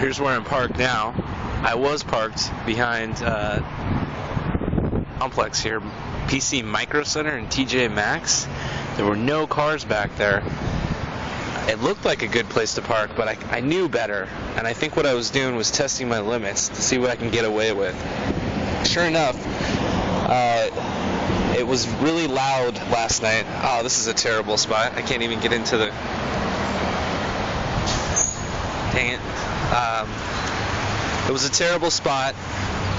here's where I'm parked now. I was parked behind complex here, PC Micro Center and TJ Maxx. There were no cars back there. It looked like a good place to park, but I knew better, and I think what I was doing was testing my limits to see what I can get away with. Sure enough, it was really loud last night. Oh, this is a terrible spot. I can't even get into the... Dang it. It was a terrible spot.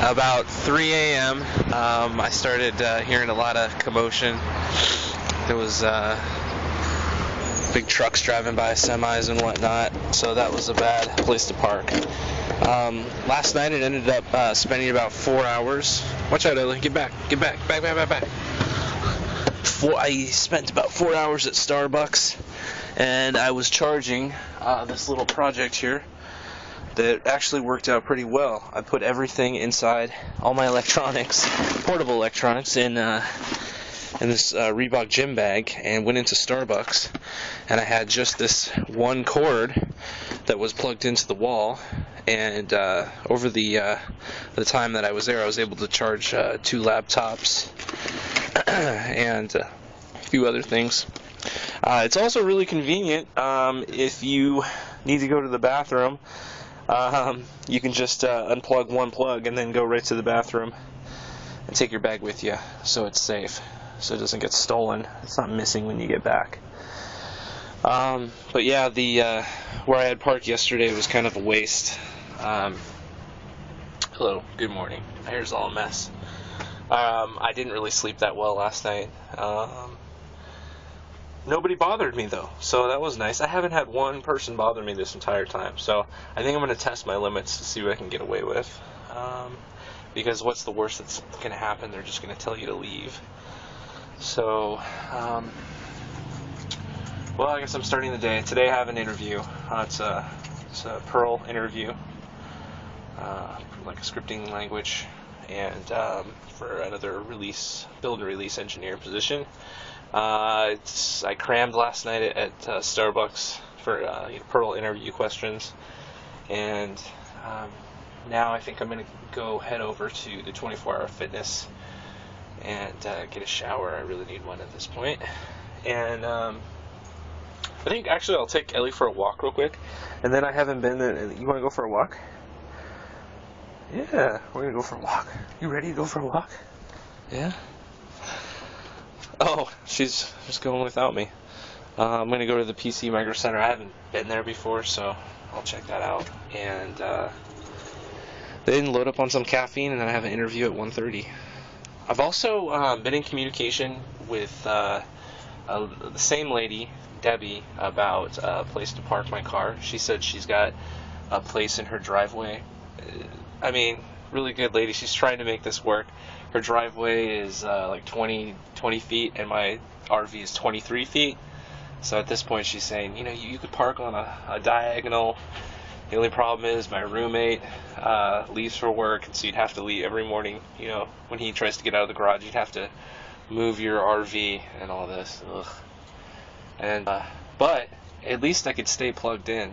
About 3 a.m. I started hearing a lot of commotion. There was big trucks driving by, semis and whatnot, so that was a bad place to park. Last night it ended up spending about 4 hours. Watch out, Ellie. Get back. Back. I spent about 4 hours at Starbucks, and I was charging this little project here that actually worked out pretty well. I put everything inside, all my electronics, portable electronics, in this Reebok gym bag, and went into Starbucks, and I had just this one cord that was plugged into the wall, and over the time that I was there, I was able to charge 2 laptops and a few other things. It's also really convenient if you need to go to the bathroom. You can just unplug one plug and then go right to the bathroom and take your bag with you, so it's safe, so it doesn't get stolen. It's not missing when you get back. But yeah, the where I had parked yesterday was kind of a waste. Hello, good morning. My hair's all a mess. I didn't really sleep that well last night. Nobody bothered me though, so that was nice. I haven't had one person bother me this entire time, so I think I'm going to test my limits to see what I can get away with. Because what's the worst that's going to happen? They're just going to tell you to leave. So, well, I guess I'm starting the day. Today I have an interview. It's a Perl interview, like a scripting language, and for another build and release engineer position. I crammed last night at Starbucks for Perl interview questions, and now I think I'm going to head over to the 24-hour fitness and get a shower. I really need one at this point. And I think actually I'll take Ellie for a walk real quick, and then I haven't been there. You want to go for a walk? Yeah, we're going to go for a walk. You ready to go for a walk? Yeah? Oh, she's just going without me. I'm going to go to the PC Micro Center. I haven't been there before, so I'll check that out. And they didn't load up on some caffeine, and then I have an interview at 1:30. I've also been in communication with the same lady, Debbie, about a place to park my car. She said she's got a place in her driveway. I mean, really good lady. She's trying to make this work. Her driveway is like 20 feet, and my RV is 23 feet. So at this point, she's saying, you could park on a diagonal. The only problem is my roommate leaves for work, and so you'd have to leave every morning. When he tries to get out of the garage, you'd have to move your RV and all this. Ugh. And but at least I could stay plugged in.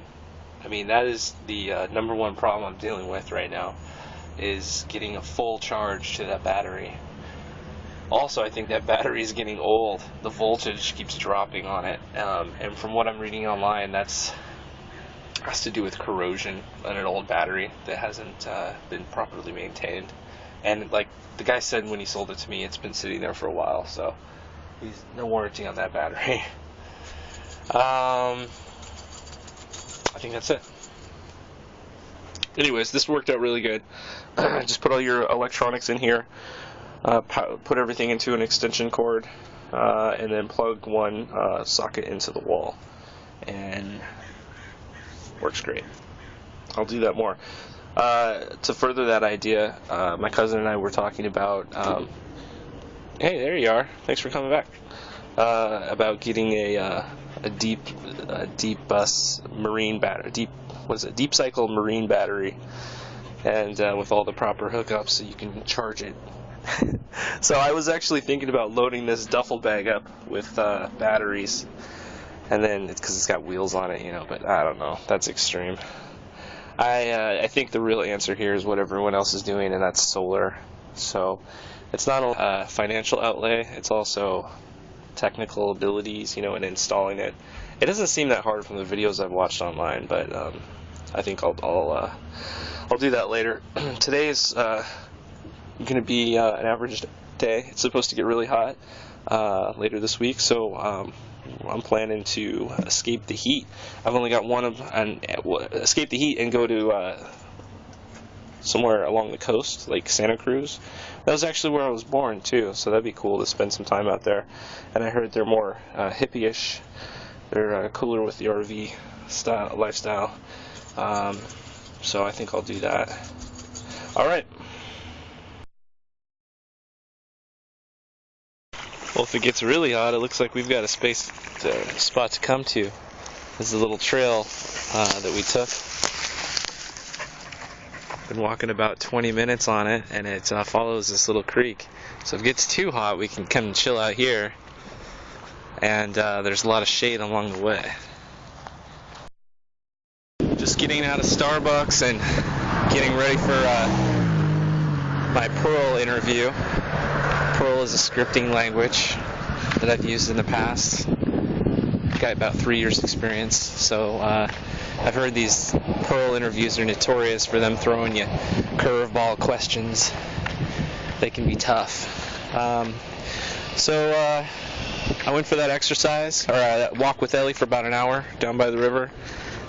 I mean, that is the number one problem I'm dealing with right now, is getting a full charge to that battery. Also, I think that battery is getting old. The voltage keeps dropping on it, and from what I'm reading online, has to do with corrosion on an old battery that hasn't been properly maintained. And like the guy said when he sold it to me, it's been sitting there for a while, so there's no warranty on that battery. I think that's it. Anyways, this worked out really good. Just put all your electronics in here, put everything into an extension cord, and then plug one socket into the wall, and works great. I'll do that more. To further that idea, my cousin and I were talking about, hey, there you are. Thanks for coming back. About getting a deep bus marine battery, deep cycle marine battery, and with all the proper hookups so you can charge it. So I was actually thinking about loading this duffel bag up with batteries, and then because it's got wheels on it, but I don't know, that's extreme. I think the real answer here is what everyone else is doing, and that's solar. So it's not a financial outlay, it's also technical abilities, you know, in installing it. It doesn't seem that hard from the videos I've watched online, but I think I'll do that later. Today is going to be an average day. It's supposed to get really hot later this week, so I'm planning to escape the heat. I've only got escape the heat and go to somewhere along the coast, like Santa Cruz. That was actually where I was born too, so that'd be cool to spend some time out there. And I heard they're more hippie-ish. They're cooler with the RV lifestyle. So I think I'll do that. All right. Well, if it gets really hot, it looks like we've got a spot to come to. This is a little trail that we took. Been walking about 20 minutes on it, and it follows this little creek. So if it gets too hot, we can come and chill out here, and there's a lot of shade along the way. Just getting out of Starbucks and getting ready for my Perl interview. Perl is a scripting language that I've used in the past. Got about 3 years experience, so I've heard these Perl interviews are notorious for them throwing you curveball questions. They can be tough. So I went for that exercise, or that walk with Ellie for about an hour down by the river.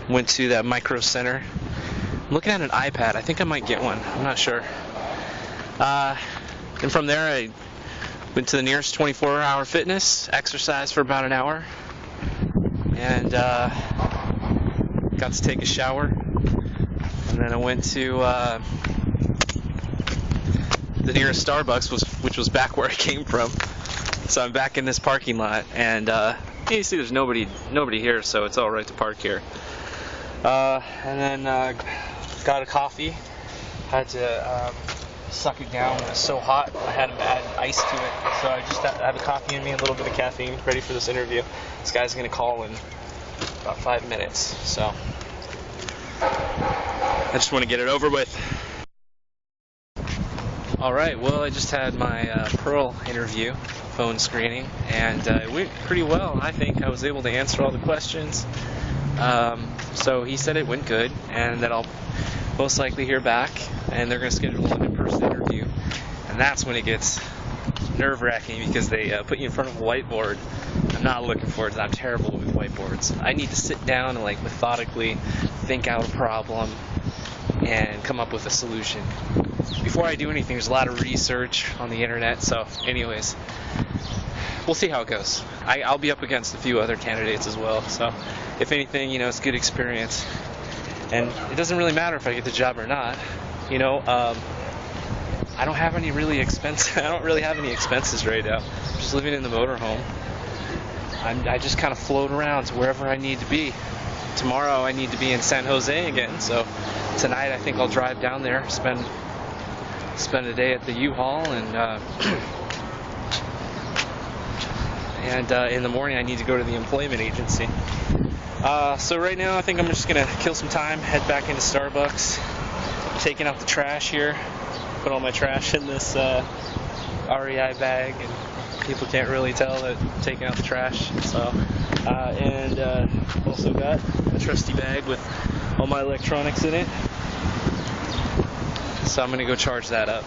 Went to that micro center. I'm looking at an iPad. I think I might get one. I'm not sure. And from there I went to the nearest 24-hour fitness, exercised for about an hour, and got to take a shower. And then I went to the nearest Starbucks, which was back where I came from. So I'm back in this parking lot, and you see there's nobody here, so it's all right to park here. And then got a coffee. Had to suck it down. It was so hot, I had to add ice to it. So I just had a coffee in me, a little bit of caffeine, ready for this interview. This guy's going to call in about 5 minutes, so I just want to get it over with. Alright, well, I just had my Perl interview, phone screening, and it went pretty well. I think I was able to answer all the questions. So he said it went good, and that I'll most likely hear back, and they're going to schedule an in-person interview. And that's when it gets nerve-wracking, because they put you in front of a whiteboard. I'm not looking forward to that. I'm terrible with whiteboards. I need to sit down and methodically think out a problem and come up with a solution. Before I do anything, there's a lot of research on the internet, so anyways, we'll see how it goes. I'll be up against a few other candidates as well, so if anything, it's good experience. And it doesn't really matter if I get the job or not. I don't have any really expenses. I don't really have any expenses right now. I'm just living in the motorhome. I just kind of float around to wherever I need to be. Tomorrow I need to be in San Jose again, so tonight I think I'll drive down there, spend a day at the U-Haul, and in the morning I need to go to the employment agency. So right now I think I'm just gonna kill some time, head back into Starbucks, taking out the trash here, put all my trash in this REI bag, and people can't really tell that I'm taking out the trash. So and also got a trusty bag with all my electronics in it, so I'm gonna go charge that up.